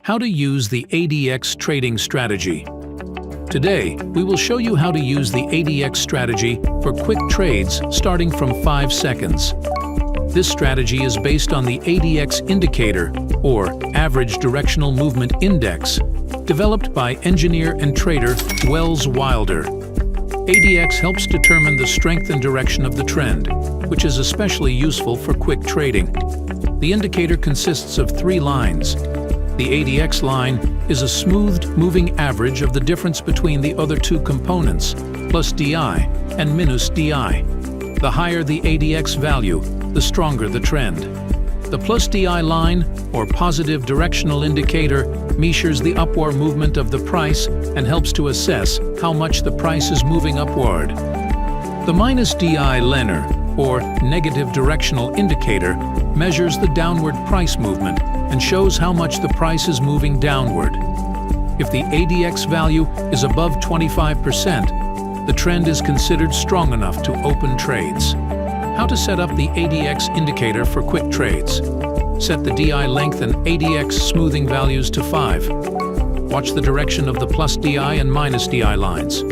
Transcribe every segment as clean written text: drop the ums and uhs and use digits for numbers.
How to use the ADX trading strategy. Today, we will show you how to use the ADX strategy for quick trades starting from 5 seconds. This strategy is based on the ADX indicator, or Average Directional Movement Index, developed by engineer and trader Wells Wilder. ADX helps determine the strength and direction of the trend, which is especially useful for quick trading. The indicator consists of 3 lines. The ADX line is a smoothed moving average of the difference between the other 2 components, plus DI and minus DI. The higher the ADX value, the stronger the trend. The plus DI line, or positive directional indicator, measures the upward movement of the price and helps to assess how much the price is moving upward. The minus DI linear, or negative directional indicator, measures the downward price movement and shows how much the price is moving downward. If the ADX value is above 25%, the trend is considered strong enough to open trades. How to set up the ADX indicator for quick trades. Set the DI length and ADX smoothing values to 5. Watch the direction of the plus DI and minus DI lines.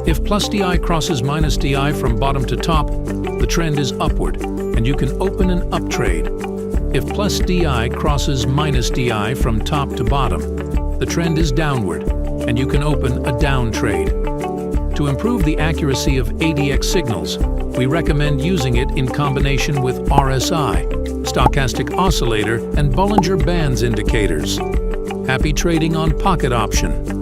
If plus DI crosses minus DI from bottom to top, the trend is upward, and you can open an up trade. If plus DI crosses minus DI from top to bottom, the trend is downward, and you can open a down trade. To improve the accuracy of ADX signals, we recommend using it in combination with RSI, stochastic oscillator, and Bollinger Bands indicators. Happy trading on Pocket Option.